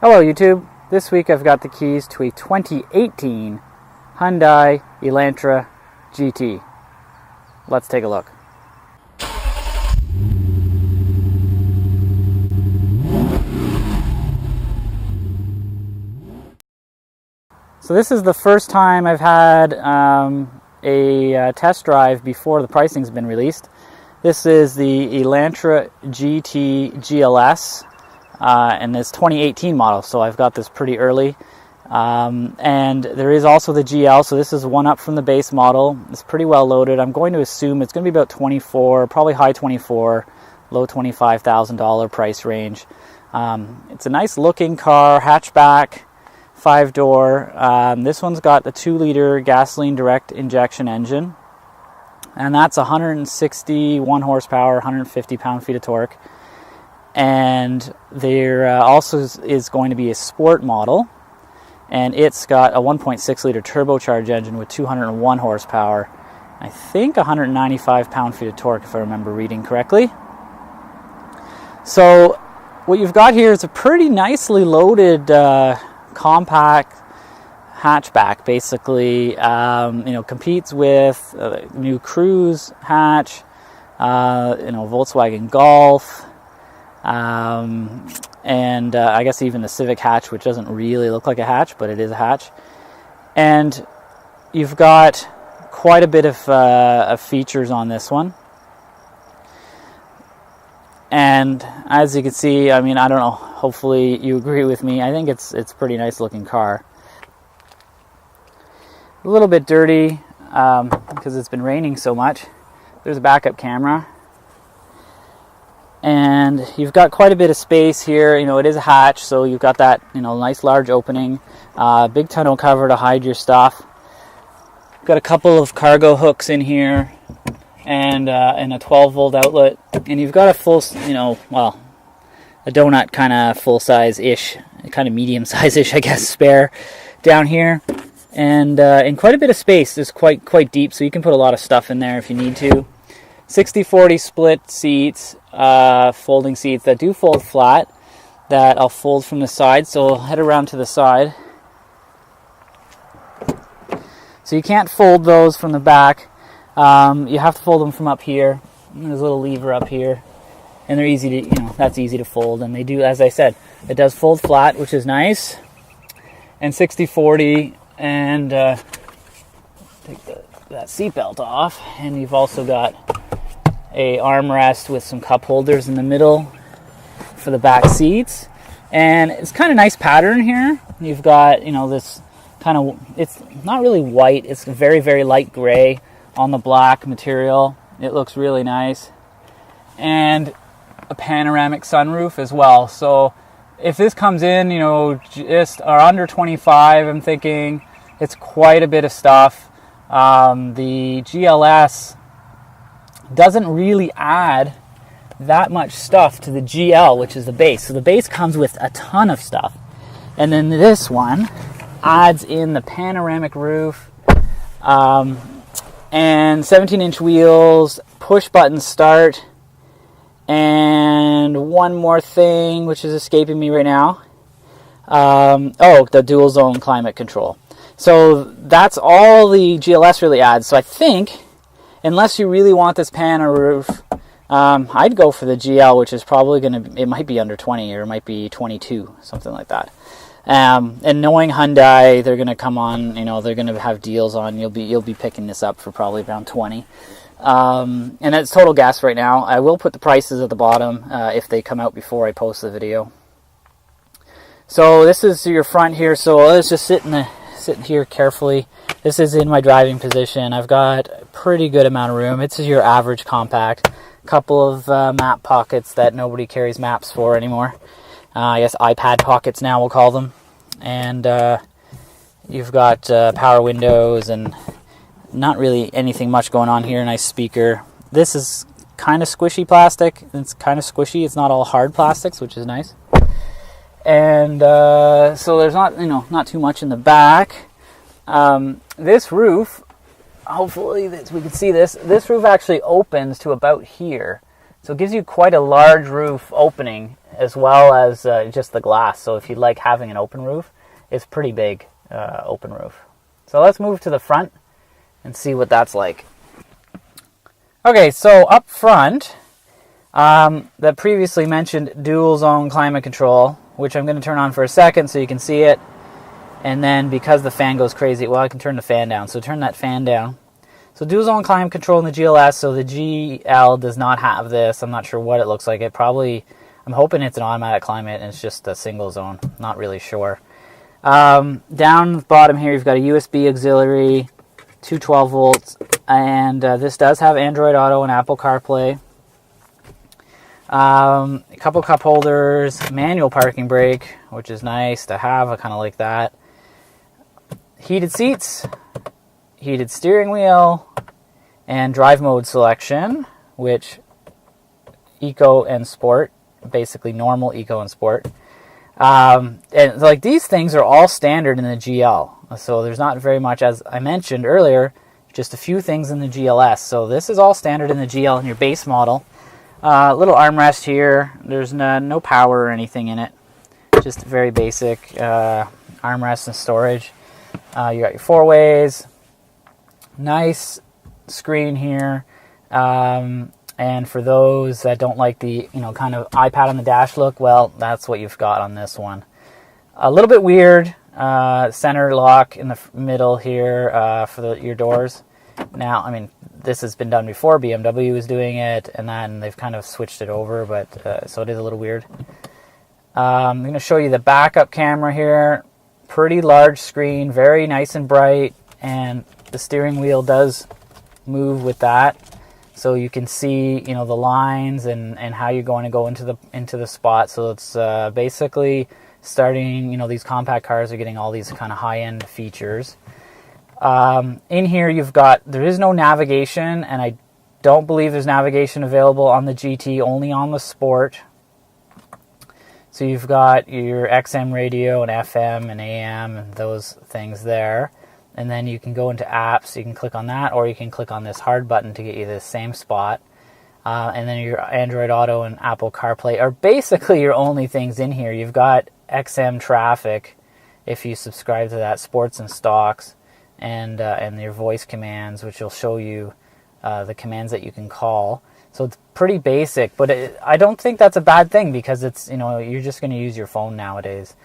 Hello YouTube, this week I've got the keys to a 2018 Hyundai Elantra GT. Let's take a look. So this is the first time I've had a test drive before the pricing's been released. This is the Elantra GT GLS. And it's 2018 model, so I've got this pretty early. And there is also the GL, so this is one up from the base model. It's pretty well loaded. I'm going to assume it's going to be about 24, probably high 24, low $25,000 price range. It's a nice looking car, hatchback, 5-door. This one's got the 2-liter gasoline direct injection engine, and that's 161 horsepower, 150 pound-feet of torque. And there also is going to be a sport model, and it's got a 1.6 liter turbocharged engine with 201 horsepower, I think 195 pound-feet of torque if I remember reading correctly. So what you've got here is a pretty nicely loaded compact hatchback, basically. Competes with new Cruise hatch, Volkswagen Golf, and I guess even the Civic hatch, which doesn't really look like a hatch, but it is a hatch. And you've got quite a bit of features on this one. And as you can see, I mean, I don't know, hopefully you agree with me. I think it's a pretty nice looking car. A little bit dirty because it's been raining so much. There's a backup camera. And you've got quite a bit of space here. It is a hatch, so you've got that, nice large opening. Big tonneau cover to hide your stuff. Got a couple of cargo hooks in here, and a 12-volt outlet. And you've got a full, a donut kind of full-size-ish, kind of medium-size-ish, I guess, spare down here. And quite a bit of space. It's quite deep, so you can put a lot of stuff in there if you need to. 60-40 split seats, folding seats that do fold flat, that I'll fold from the side, so I'll head around to the side. So you can't fold those from the back, you have to fold them from up here. There's a little lever up here, and they're easy to, that's easy to fold, and they do, as I said, it does fold flat, which is nice. And 60-40, and take that seatbelt off, and you've also got a armrest with some cup holders in the middle for the back seats. And it's kind of nice pattern here. You've got, this kind of, it's not really white, it's very, very light gray on the black material. It looks really nice. And a panoramic sunroof as well. So if this comes in, just or under 25, I'm thinking it's quite a bit of stuff. The GLS doesn't really add that much stuff to the GL, which is the base. So the base comes with a ton of stuff. And then this one adds in the panoramic roof, and 17-inch wheels, push-button start, and one more thing, which is escaping me right now. The dual-zone climate control. So that's all the GLS really adds. So I think, unless you really want this pano roof, I'd go for the GL, which is probably it might be under 20, or it might be 22, something like that. And knowing Hyundai, they're going to come on, they're going to have deals on. You'll be picking this up for probably around 20. And it's total gas right now. I will put the prices at the bottom if they come out before I post the video. So this is your front here. So let's just sit here carefully. This is in my driving position. I've got a pretty good amount of room. It's your average compact. Couple of map pockets that nobody carries maps for anymore. I guess iPad pockets now we'll call them. And you've got power windows and not really anything much going on here. Nice speaker. This is kind of squishy plastic. It's kind of squishy. It's not all hard plastics, which is nice. And so there's not too much in the back. This roof, hopefully we can see this. This roof actually opens to about here. So it gives you quite a large roof opening as well as just the glass. So if you like having an open roof, it's pretty big open roof. So let's move to the front and see what that's like. Okay, so up front, the previously mentioned dual zone climate control, which I'm going to turn on for a second so you can see it. And then because the fan goes crazy, well, I can turn the fan down. So turn that fan down. So dual zone climate control in the GLS. So the GL does not have this. I'm not sure what it looks like. I'm hoping it's an automatic climate and it's just a single zone. Not really sure. Down the bottom here, you've got a USB auxiliary, 212 volts, and this does have Android Auto and Apple CarPlay. A couple cup holders, manual parking brake, which is nice to have. I kind of like that. Heated seats, heated steering wheel, and drive mode selection, which Eco and Sport, basically normal, Eco, and Sport. And like these things are all standard in the GL. So there's not very much, as I mentioned earlier, just a few things in the GLS. So this is all standard in the GL in your base model. Little armrest here. There's no power or anything in it. Just very basic armrest and storage. You got your four ways. Nice screen here. And for those that don't like the kind of iPad on the dash look, well, that's what you've got on this one. A little bit weird center lock in the middle here for your doors. Now, I mean, this has been done before. BMW is doing it, and then they've kind of switched it over, but so it is a little weird. I'm going to show you the backup camera here. Pretty large screen, very nice and bright, and the steering wheel does move with that, so you can see the lines and how you're going to go into the spot. So it's basically starting. These compact cars are getting all these kind of high-end features. In here there is no navigation, and I don't believe there's navigation available on the GT, only on the Sport. So you've got your XM radio and FM and AM and those things there. And then you can go into apps, you can click on that, or you can click on this hard button to get you to the same spot. And then your Android Auto and Apple CarPlay are basically your only things in here. You've got XM traffic if you subscribe to that, sports and stocks, and your voice commands, which will show you the commands that you can call. So it's pretty basic, but I don't think that's a bad thing, because it's you're just going to use your phone nowadays.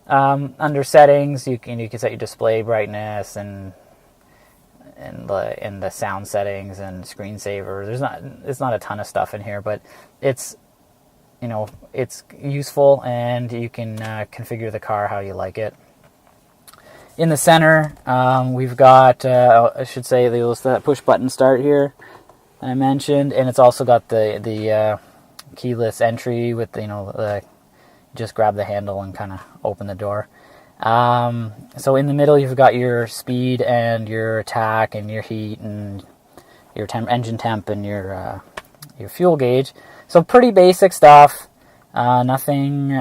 Under settings, you can set your display brightness and the sound settings and screensaver. It's not a ton of stuff in here, but it's it's useful, and you can configure the car how you like it. In the center, we've got, I should say, that push button start here I mentioned, and it's also got the keyless entry with just grab the handle and kind of open the door. So in the middle, you've got your speed and your attack and your heat and your engine temp and your fuel gauge. So pretty basic stuff. Nothing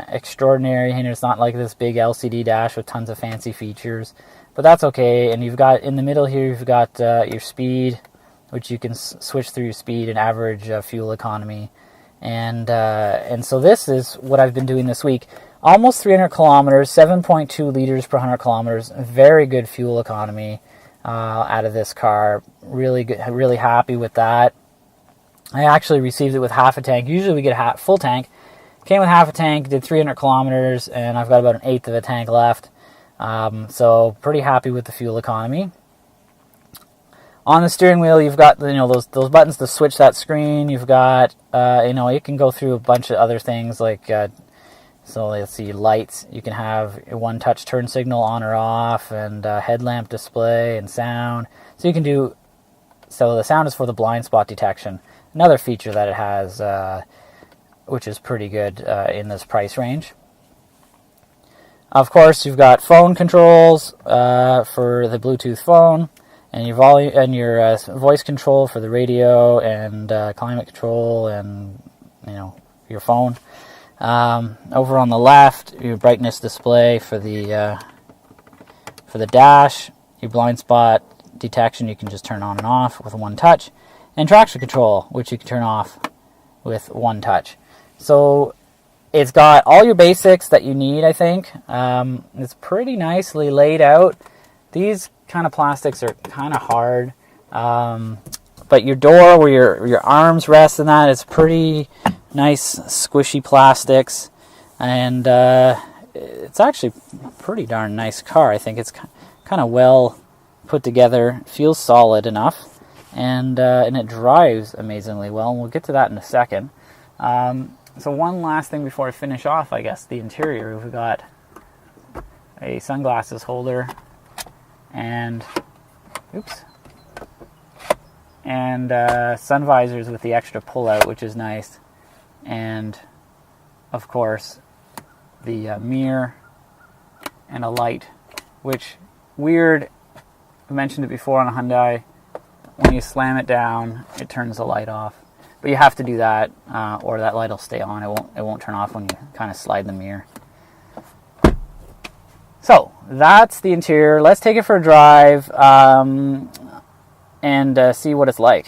extraordinary, and it's not like this big LCD dash with tons of fancy features, but that's okay. And you've got in the middle here, you've got your speed, which you can switch through your speed and average fuel economy, and so this is what I've been doing this week. Almost 300 kilometers, 7.2 liters per 100 kilometers. Very good fuel economy out of this car. Really good, really happy with that. I actually received it with half a tank. Usually we get a full tank. Came with half a tank, did 300 kilometers, and I've got about an eighth of a tank left. So pretty happy with the fuel economy. On the steering wheel, you've got those buttons to switch that screen. You've got you can go through a bunch of other things like so let's see, lights. You can have a one-touch turn signal on or off, and headlamp display and sound. So you can do. So the sound is for the blind spot detection. Another feature that it has, which is pretty good in this price range. Of course, you've got phone controls for the Bluetooth phone, and your volume and your voice control for the radio, and climate control, and your phone. Over on the left, your brightness display for the dash, your blind spot detection you can just turn on and off with one touch, and traction control, which you can turn off with one touch. So it's got all your basics that you need, I think. It's pretty nicely laid out. These kind of plastics are kind of hard. But your door where your arms rest in that is pretty nice, squishy plastics. And it's actually a pretty darn nice car. I think it's kind of well put together. It feels solid enough. And it drives amazingly well. And we'll get to that in a second. So one last thing before I finish off, I guess, the interior. We've got a sunglasses holder and, sun visors with the extra pull-out, which is nice. And, of course, the mirror and a light, which, weird, I mentioned it before on a Hyundai, when you slam it down, it turns the light off. But you have to do that, or that light will stay on. It won't turn off when you kind of slide the mirror. So that's the interior. Let's take it for a drive and see what it's like.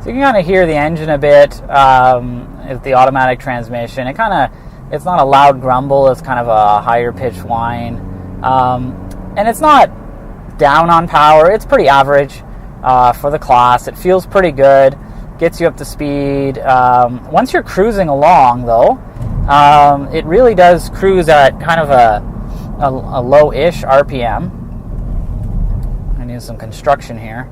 So you can kind of hear the engine a bit with the automatic transmission. It's not a loud grumble. It's kind of a higher pitched whine, and it's not down on power. It's pretty average for the class. It feels pretty good, gets you up to speed. Once you're cruising along, though, it really does cruise at kind of a low-ish RPM. I need some construction here.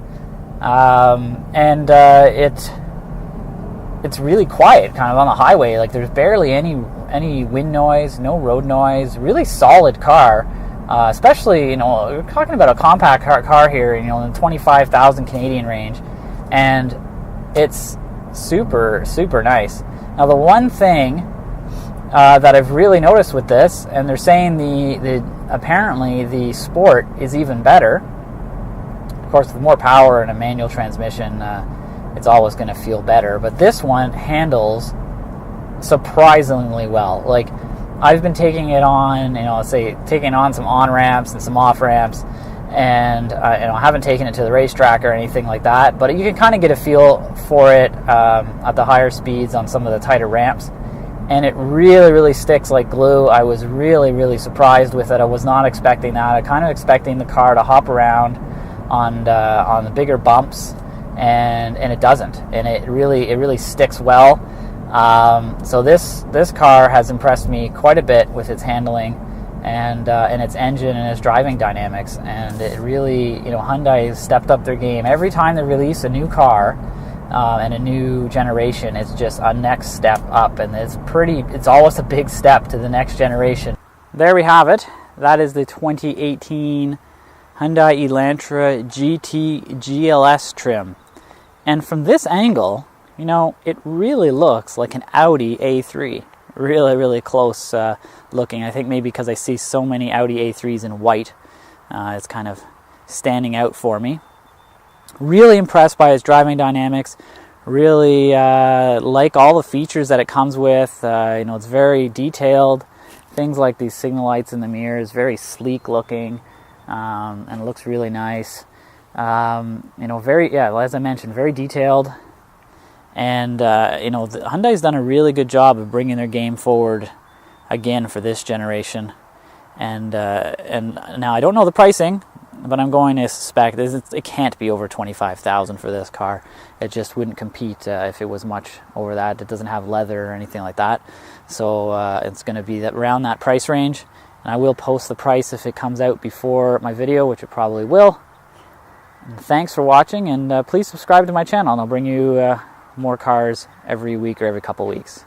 It's really quiet kind of on the highway. Like, there's barely any wind noise, no road noise. Really solid car. Especially, we're talking about a compact car here, in the 25,000 Canadian range, and it's super, super nice. Now, the one thing that I've really noticed with this, and they're saying apparently the Sport is even better. Of course, with more power and a manual transmission, it's always going to feel better. But this one handles surprisingly well. Like, I've been taking it on, taking on some on-ramps and some off-ramps, and I haven't taken it to the racetrack or anything like that, but you can kind of get a feel for it at the higher speeds on some of the tighter ramps, and it really, really sticks like glue. I was really, really surprised with it. I was not expecting that. I kind of expecting the car to hop around on the bigger bumps, and it doesn't, and it really sticks well. So this car has impressed me quite a bit with its handling and its engine and its driving dynamics, and it really, Hyundai has stepped up their game. Every time they release a new car and a new generation, it's just a next step up, and it's always a big step to the next generation. There we have it. That is the 2018 Hyundai Elantra GT GLS trim, and from this angle, it really looks like an Audi A3. Really, really close looking. I think maybe because I see so many Audi A3s in white, it's kind of standing out for me. Really impressed by its driving dynamics. Really like all the features that it comes with. It's very detailed. Things like these signal lights in the mirrors, very sleek looking, and it looks really nice. As I mentioned, very detailed. And, Hyundai's done a really good job of bringing their game forward again for this generation. And now I don't know the pricing, but I'm going to suspect it can't be over $25,000 for this car. It just wouldn't compete if it was much over that. It doesn't have leather or anything like that. So it's going to be around that price range. And I will post the price if it comes out before my video, which it probably will. And thanks for watching, and please subscribe to my channel, and I'll bring you more cars every week or every couple weeks.